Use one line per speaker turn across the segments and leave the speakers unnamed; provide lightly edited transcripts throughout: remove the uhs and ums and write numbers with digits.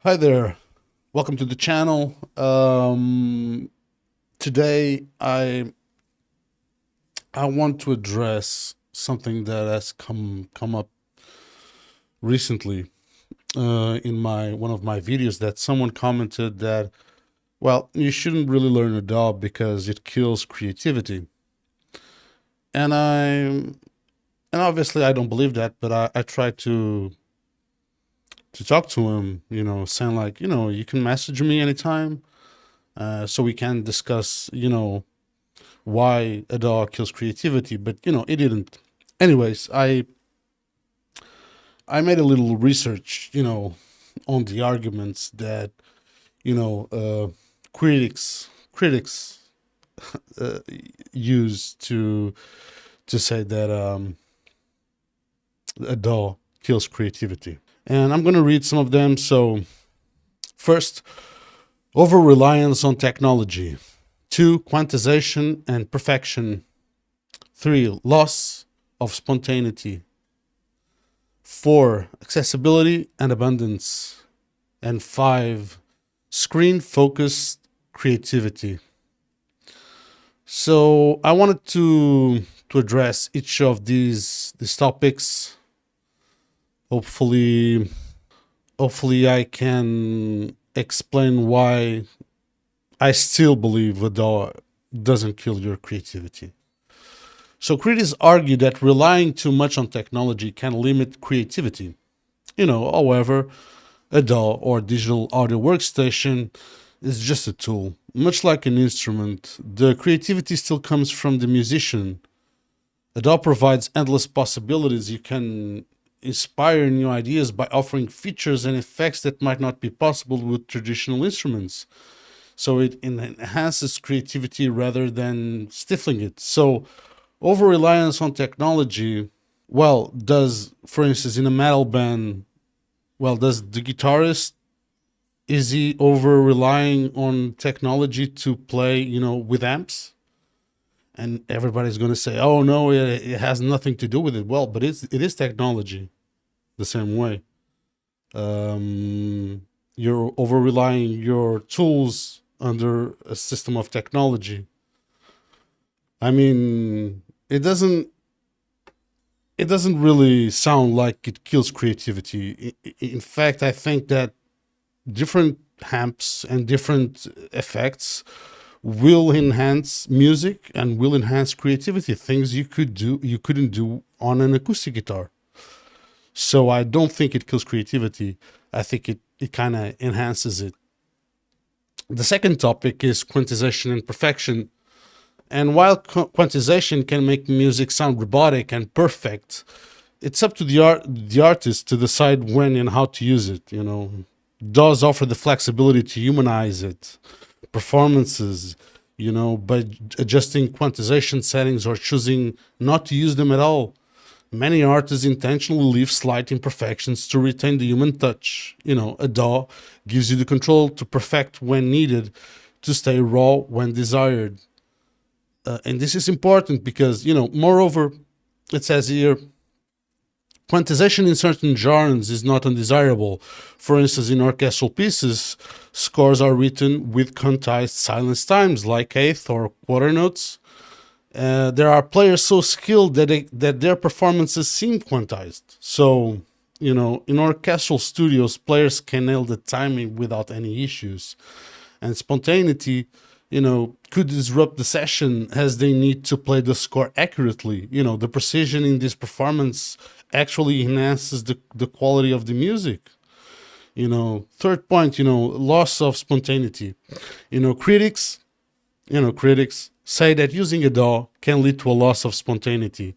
Hi there, welcome to the channel. Today I want to address something that has come up recently in my one of my videos, that someone commented that, well, you shouldn't really learn a DAW because it kills creativity. And obviously I don't believe that, but I try to talk to him, saying like, you can message me anytime, so we can discuss, why a dog kills creativity. But it didn't. Anyways, I made a little research, on the arguments that you know uh, critics uh, use to say that a dog kills creativity, and I'm going to read some of them. So first, over-reliance on technology. 2, quantization and perfection. 3, loss of spontaneity. 4, accessibility and abundance. And 5, screen-focused creativity. So I wanted to address each of these topics. Hopefully I can explain why I still believe a DAW doesn't kill your creativity. So critics argue that relying too much on technology can limit creativity. However, a DAW or digital audio workstation is just a tool. Much like an instrument, the creativity still comes from the musician. A DAW provides endless possibilities. You can inspire new ideas by offering features and effects that might not be possible with traditional instruments. So it enhances creativity rather than stifling it. So over-reliance on technology, well, for instance, in a metal band, well, does the guitarist, is he over-relying on technology to play, with amps? And everybody's going to say, oh, no, it has nothing to do with it. Well, but it is technology the same way. You're over-relying your tools under a system of technology. I mean, it doesn't really sound like it kills creativity. In fact, I think that different amps and different effects will enhance music and will enhance creativity, things you couldn't do on an acoustic guitar. So I don't think it kills creativity. I think it kind of enhances it. The second topic is quantization and perfection. And while quantization can make music sound robotic and perfect, it's up to the artist to decide when and how to use it. DAWs offer the flexibility to humanize it, performances, by adjusting quantization settings or choosing not to use them at all. Many artists intentionally leave slight imperfections to retain the human touch. A DAW gives you the control to perfect when needed, to stay raw when desired. And this is important because, moreover, it says here, quantization in certain genres is not undesirable. For instance, in orchestral pieces, scores are written with quantized silence times, like eighth or quarter notes. There are players so skilled that their performances seem quantized. So, in orchestral studios, players can nail the timing without any issues. And spontaneity, could disrupt the session as they need to play the score accurately. The precision in this performance actually enhances the quality of the music. Third point, loss of spontaneity. Critics say that using a DAW can lead to a loss of spontaneity.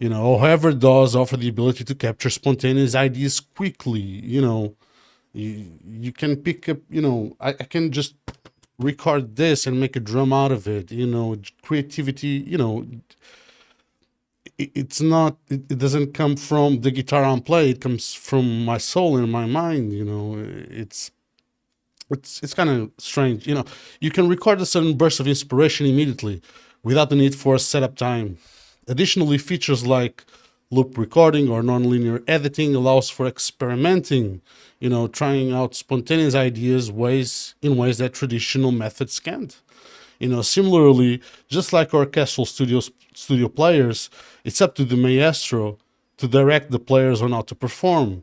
However, DAWs offer the ability to capture spontaneous ideas quickly. You can pick up, I can just record this and make a drum out of it. Creativity, it doesn't come from the guitar I'm playing. It comes from my soul and my mind. It's kind of strange. You can record a sudden burst of inspiration immediately without the need for setup time. Additionally, features like Loop recording or nonlinear editing allows for experimenting, trying out spontaneous ideas in ways that traditional methods can't. Similarly, just like orchestral studio players, it's up to the maestro to direct the players on how to perform.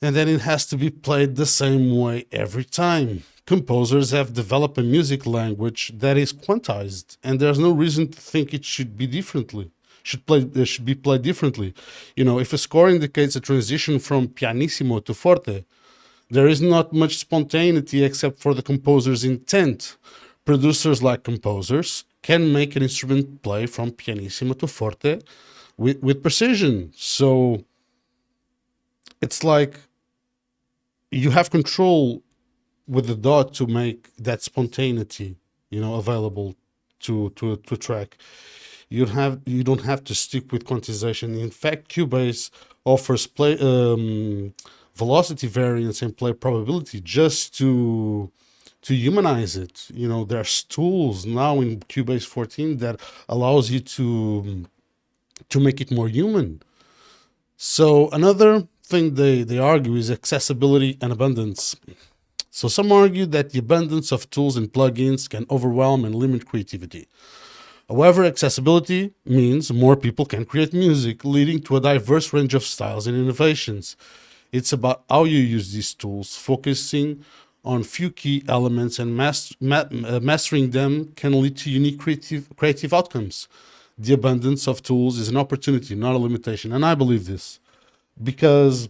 And then it has to be played the same way every time. Composers have developed a music language that is quantized, and there's no reason to think it should be differently. Should be played differently. If a score indicates a transition from pianissimo to forte, there is not much spontaneity except for the composer's intent. Producers, like composers, can make an instrument play from pianissimo to forte with precision. So it's like you have control with the DAW to make that spontaneity, available to track. You don't have to stick with quantization. In fact, Cubase offers velocity variance and play probability just to humanize it. There's tools now in Cubase 14 that allows you to make it more human. So another thing they argue is accessibility and abundance. So some argue that the abundance of tools and plugins can overwhelm and limit creativity. However, accessibility means more people can create music, leading to a diverse range of styles and innovations. It's about how you use these tools, focusing on few key elements and mastering them can lead to unique creative outcomes. The abundance of tools is an opportunity, not a limitation, and I believe this because,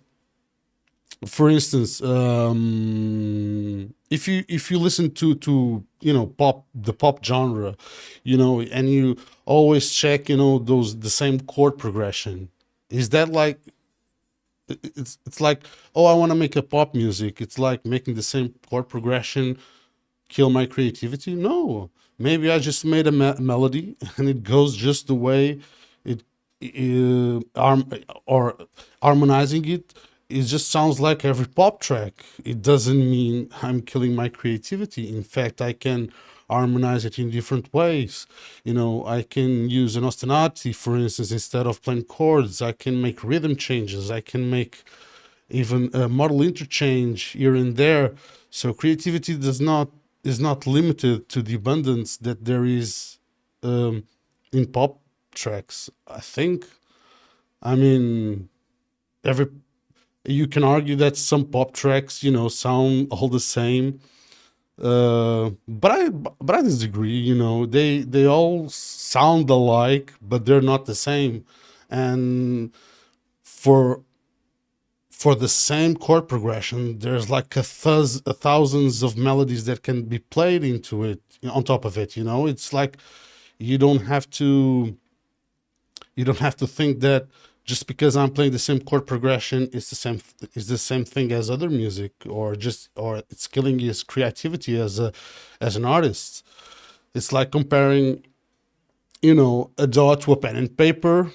for instance, if you listen to the pop genre, and you always check the same chord progression, is that like it's like, oh, I want to make a pop music, it's like making the same chord progression kill my creativity? No, maybe I just made a melody and it goes just the way it or harmonizing it just sounds like every pop track. It doesn't mean I'm killing my creativity. In fact, I can harmonize it in different ways. I can use an ostinato, for instance, instead of playing chords. I can make rhythm changes. I can make even a modal interchange here and there. So creativity is not limited to the abundance that there is in pop tracks. I think. I mean, every you can argue that some pop tracks, sound all the same. But I disagree. They all sound alike, but they're not the same. And for the same chord progression, there's like a thousands of melodies that can be played into it on top of it. It's like you don't have to think that just because I'm playing the same chord progression is the same thing as other music, or it's killing his creativity as an artist. It's like comparing, a DAW to a pen and paper,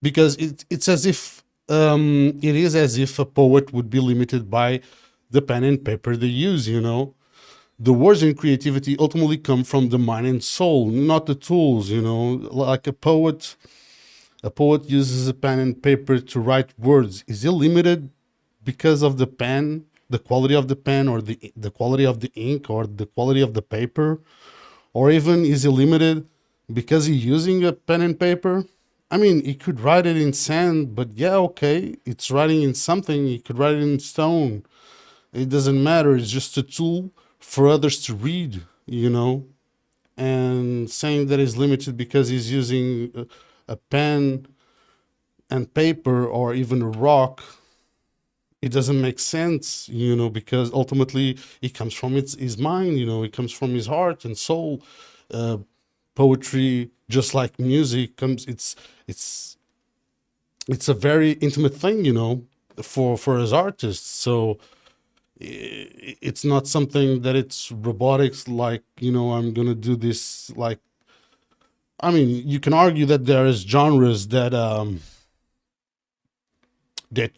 because it's as if it is as if a poet would be limited by the pen and paper they use. The words and creativity ultimately come from the mind and soul, not the tools. Like a poet uses a pen and paper to write words. Is it limited because of the pen, the quality of the pen, or the quality of the ink, or the quality of the paper? Or even is it limited because he's using a pen and paper? I mean, he could write it in sand, but yeah, okay, it's writing in something. He could write it in stone. It doesn't matter. It's just a tool for others to read, and saying that is limited because he's using a pen and paper or even a rock, it doesn't make sense, because ultimately it comes from his mind, it comes from his heart and soul. Poetry, just like music, it's a very intimate thing, for us artists. So it's not something that it's robotics, like, I'm gonna do this. Like, I mean, you can argue that there is genres that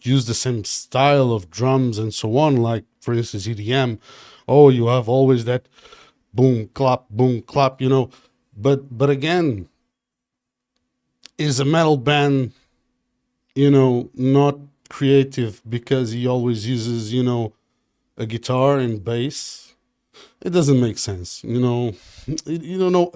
use the same style of drums and so on, like, for instance, EDM. Oh, you have always that boom clap, but again, Is a metal band, not creative because he always uses, a guitar and bass? It doesn't make sense, you don't know.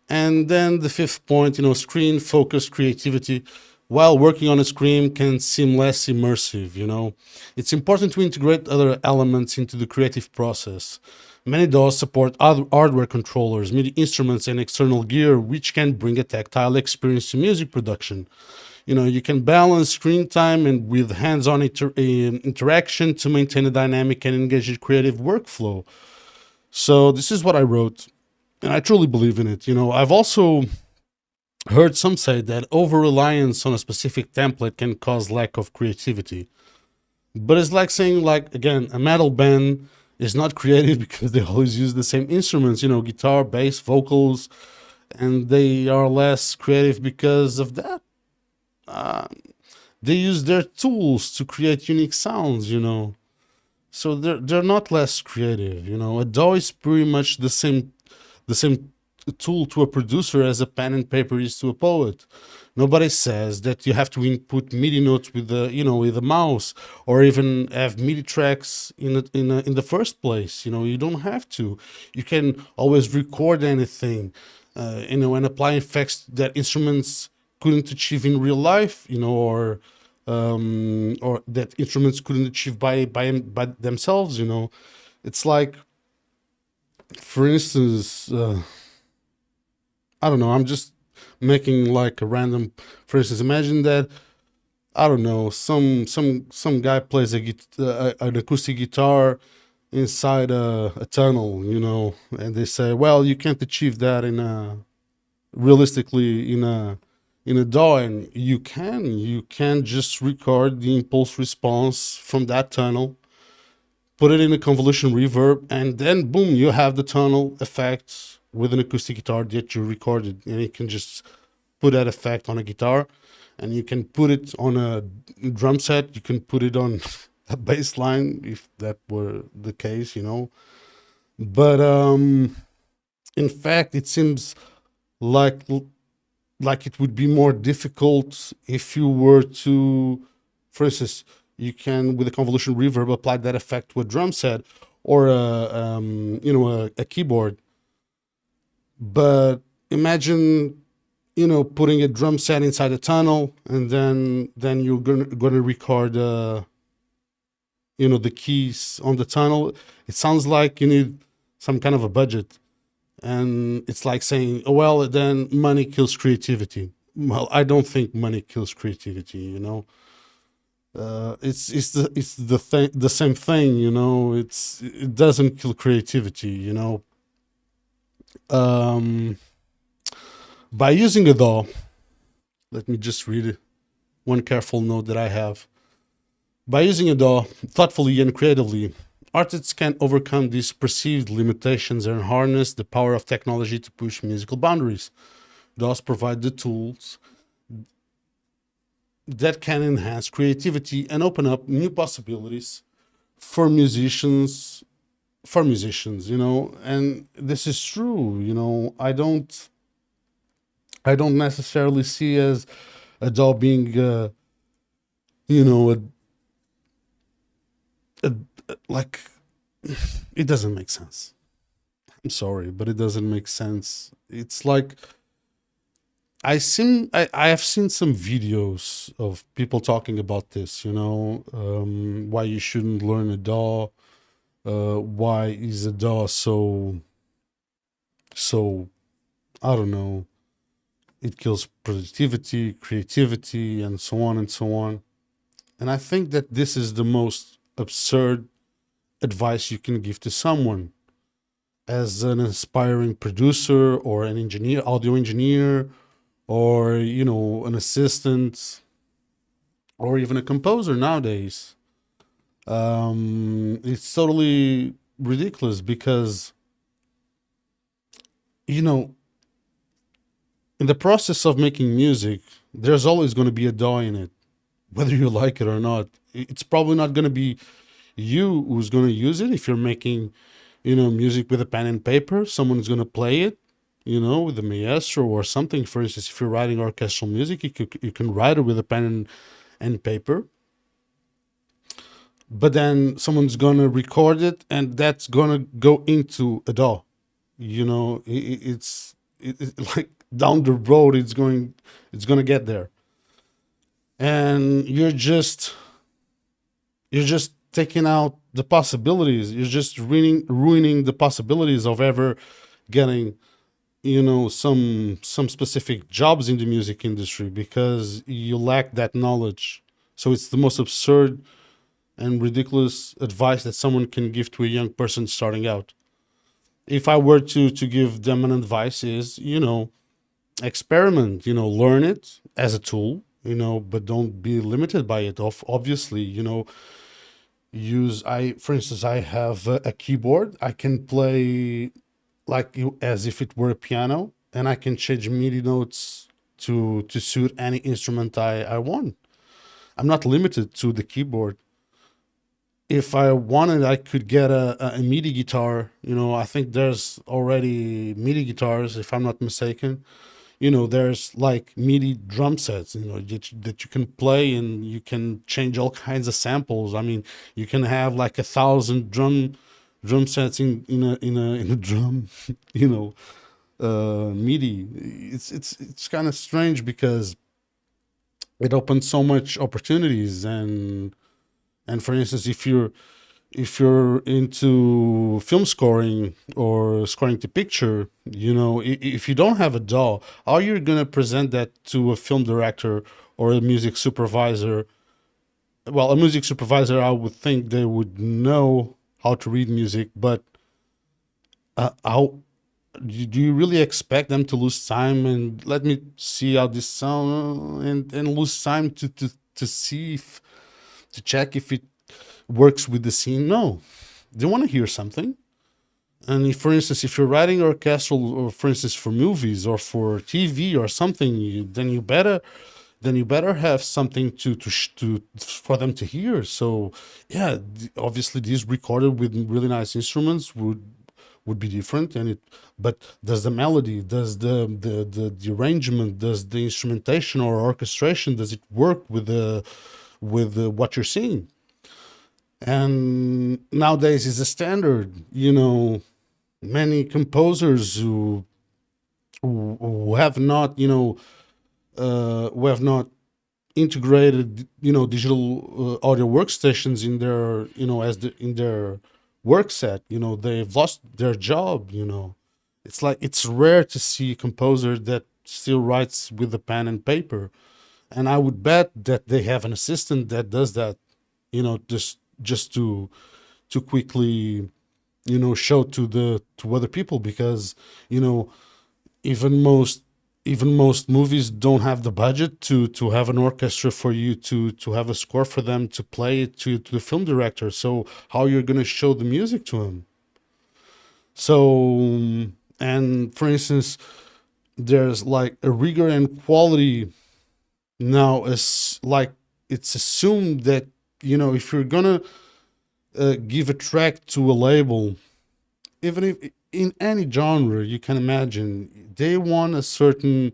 And then the fifth point, screen focused creativity. While working on a screen can seem less immersive, it's important to integrate other elements into the creative process. Many DAWs support other hardware controllers, MIDI instruments, and external gear, which can bring a tactile experience to music production. You can balance screen time and with hands-on interaction to maintain a dynamic and engaged creative workflow. So this is what I wrote, and I truly believe in it. I've also heard some say that over-reliance on a specific template can cause lack of creativity. But it's like saying, like, again, a metal band is not creative because they always use the same instruments, guitar, bass, vocals, and they are less creative because of that. Uh, they use their tools to create unique sounds, so they're not less creative. A DAW is pretty much the same tool to a producer as a pen and paper is to a poet. Nobody says that you have to input MIDI notes with the mouse, or even have MIDI tracks in the first place. You don't have to. You can always record anything, and apply effects that instruments couldn't achieve in real life, or that instruments couldn't achieve by themselves. It's like, for instance, I don't know. I'm just making like a random. For instance, imagine that, I don't know, some guy plays an acoustic guitar inside a tunnel, and they say, well, you can't achieve that realistically in a DAW, and you can just record the impulse response from that tunnel, put it in a convolution reverb, and then boom, you have the tunnel effect with an acoustic guitar that you recorded, and you can just put that effect on a guitar, and you can put it on a drum set, you can put it on a bass line if that were the case. But in fact, it seems like it would be more difficult if you were to, for instance, you can, with a convolution reverb, apply that effect to a drum set or a keyboard. But imagine, putting a drum set inside a tunnel, and then you're gonna record, the keys on the tunnel. It sounds like you need some kind of a budget, and it's like saying, oh, well, then money kills creativity. Well, I don't think money kills creativity. It's the same thing. It doesn't kill creativity. Um, by using a DAW, let me just read one careful note that I have. By using a DAW thoughtfully and creatively, artists can overcome these perceived limitations and harness the power of technology to push musical boundaries. DAWs provide the tools that can enhance creativity and open up new possibilities for musicians. And this is true. I don't necessarily see as a DAW being, you know, like, it doesn't make sense. I'm sorry, but it doesn't make sense. It's like, I have seen some videos of people talking about this, why you shouldn't learn a DAW, why is a DAW so, I don't know, it kills productivity, creativity, and so on and so on. And I think that this is the most absurd advice you can give to someone as an aspiring producer or an engineer, audio engineer, or an assistant, or even a composer nowadays. It's totally ridiculous because you know in the process of making music, there's always going to be a DAW in it, whether you like it or not. It's probably not going to be you who's going to use it if you're making music with a pen and paper. Someone's going to play it, with a maestro or something. For instance, if you're writing orchestral music, you can write it with a pen and paper, but then someone's gonna record it, and that's gonna go into a DAW. Like down the road, it's gonna get there, and you're just taking out the possibilities. You're just ruining the possibilities of ever getting some specific jobs in the music industry because you lack that knowledge. So it's the most absurd and ridiculous advice that someone can give to a young person starting out. If I were to give them an advice, is experiment, learn it as a tool, but don't be limited by it. Obviously, use I for instance, I have a keyboard. I can play like as if it were a piano, and I can change MIDI notes to suit any instrument I want. I'm not limited to the keyboard. If I wanted, I could get a MIDI guitar. I think there's already MIDI guitars, if I'm not mistaken. There's like MIDI drum sets, that you can play, and you can change all kinds of samples. I mean, you can have like 1,000 drum sets in a drum, you know, MIDI. It's kind of strange because it opens so much opportunities. And for instance, if you're into film scoring or scoring to picture, if you don't have a DAW, how you're gonna present that to a film director or a music supervisor? Well, a music supervisor, I would think they would know how to read music, but how do you really expect them to lose time and let me see how this sound, and lose time to see if, to check if it works with the scene? No, they want to hear something. And if, for instance, if you're writing orchestral, or for instance for movies or for TV or something, then you better have something to for them to hear. So yeah, obviously these recorded with really nice instruments would be different. But does the melody, does the arrangement, does the instrumentation or orchestration, does it work with what you're seeing? And nowadays is a standard. Many composers who have not integrated digital audio workstations in their in their work set. They've lost their job. It's like it's rare to see a composer that still writes with a pen and paper, and I would bet that they have an assistant that does that, just to quickly show to other people, because you know even most movies don't have the budget to have an orchestra for you to have a score for them to play it to the film director. So how you're going to show the music to him? So, and for instance, there's like a rigor and quality now. Is like, it's assumed that if you're gonna give a track to a label, even if in any genre you can imagine, they want a certain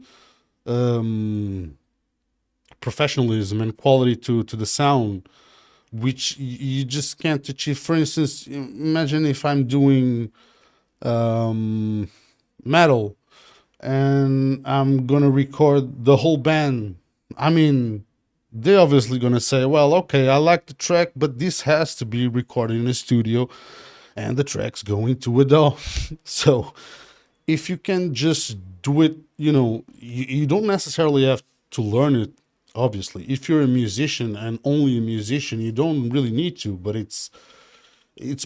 um, professionalism and quality to the sound, which you just can't achieve. For instance, imagine if I'm doing um, metal and I'm gonna record the whole band. I mean, they're obviously gonna say, "Well, okay, I like the track, but this has to be recorded in a studio, and the track's going to a DAW." So if you can just do it, you don't necessarily have to learn it. Obviously, if you're a musician and only a musician, you don't really need to. But it's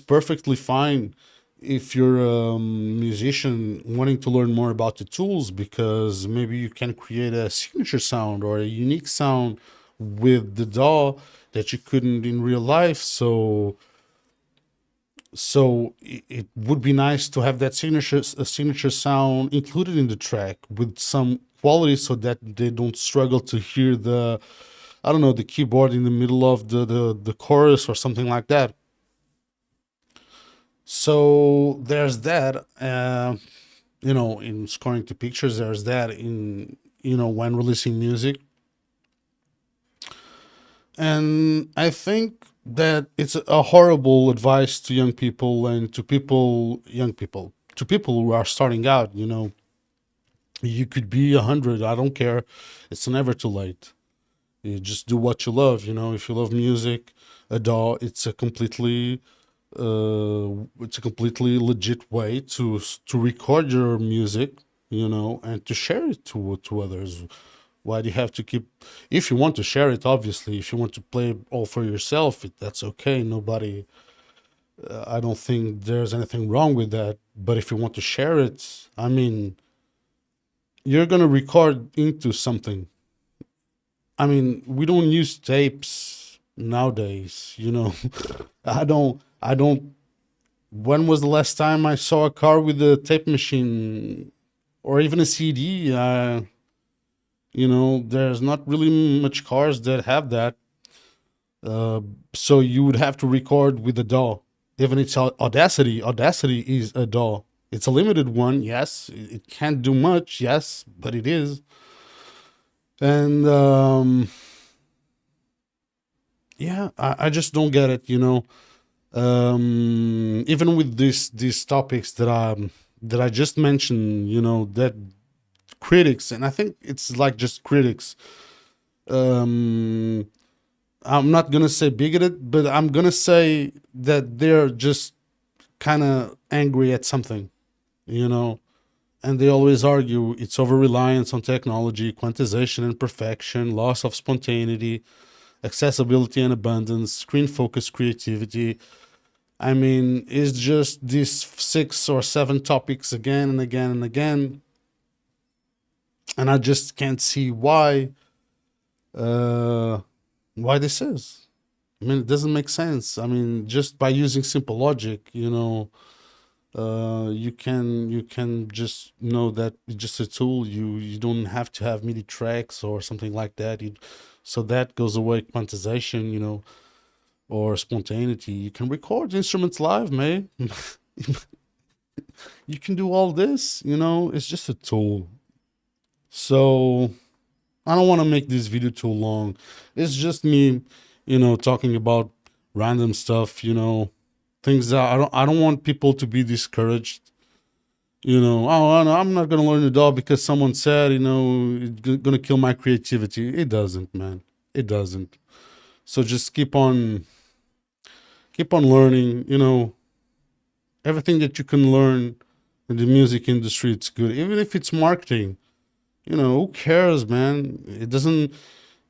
perfectly fine if you're a musician wanting to learn more about the tools, because maybe you can create a signature sound or a unique sound with the DAW that you couldn't in real life. So it would be nice to have that signature sound included in the track with some quality, so that they don't struggle to hear the, I don't know, the keyboard in the middle of the chorus or something like that. So there's that. in scoring to pictures. There's that in, when releasing music. And I think that it's a horrible advice to young people and to to people who are starting out. You could be 100. I don't care. It's never too late. You just do what you love. If you love music, a DAW, it's a completely legit way to record your music, and to share it to others. Why do you have to keep? If you want to share it, obviously, if you want to play it all for yourself, that's okay. Nobody, I don't think there's anything wrong with that. But if you want to share it, I mean, you're gonna record into something. I mean, we don't use tapes nowadays. I don't. When was the last time I saw a car with a tape machine or even a CD? There's not really much cars that have that. Uh, so you would have to record with a DAW. Even it's Audacity. Audacity is a DAW. It's a limited one, yes. It can't do much, yes, but it is. And yeah, I just don't get it. Even with these topics that I just mentioned, that critics, and I think it's like just critics. Um, I'm not gonna say bigoted, but I'm gonna say that they're just kind of angry at something, you know, and they always argue it's over reliance on technology, quantization and perfection, loss of spontaneity, accessibility and abundance, screen focused creativity. I mean, it's just these 6 or 7 topics again and again and again, and I just can't see uh, why this is. I mean, it doesn't make sense. I mean, just by using simple logic, you can just know that it's just a tool. You don't have to have MIDI tracks or something like that. So that goes away. Quantization, or spontaneity. You can record instruments live, man. You can do all this. It's just a tool. So I don't want to make this video too long. It's just me, talking about random stuff, things that I don't want people to be discouraged. Oh, no, I'm not gonna learn the DAW because someone said, it's gonna kill my creativity. It doesn't, man. It doesn't. So just keep on learning. Everything that you can learn in the music industry, it's good. Even if it's marketing, who cares, man? It doesn't.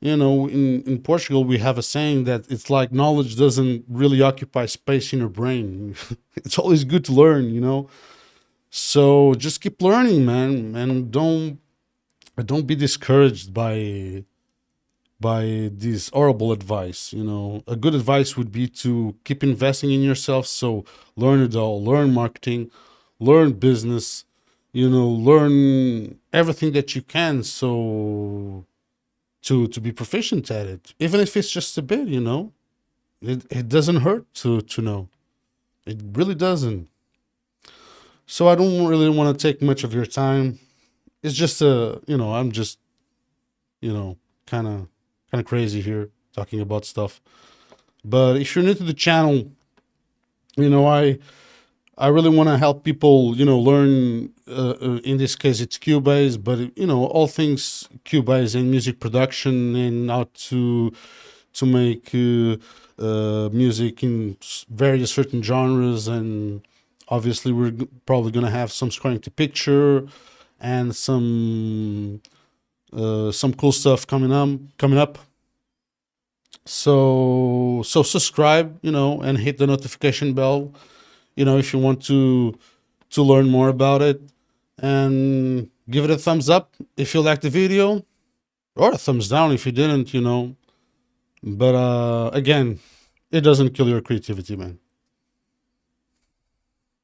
In Portugal, we have a saying that it's like knowledge doesn't really occupy space in your brain. It's always good to learn. So just keep learning, man, and don't be discouraged by this horrible advice. A good advice would be to keep investing in yourself. So learn it all, learn marketing, learn business, learn everything that you can. So to be proficient at it, even if it's just a bit, it doesn't hurt to know. It really doesn't. So I don't really want to take much of your time. It's just I'm just you know kind of crazy here talking about stuff. But if you're new to the channel, I really want to help people, learn. In this case, it's Cubase, but all things Cubase and music production and how to make music in various certain genres. And obviously, we're probably gonna have some scrolling to picture and some cool stuff coming up. So subscribe, and hit the notification bell, if you want to learn more about it, and give it a thumbs up if you liked the video, or a thumbs down if you didn't. But again, it doesn't kill your creativity, man.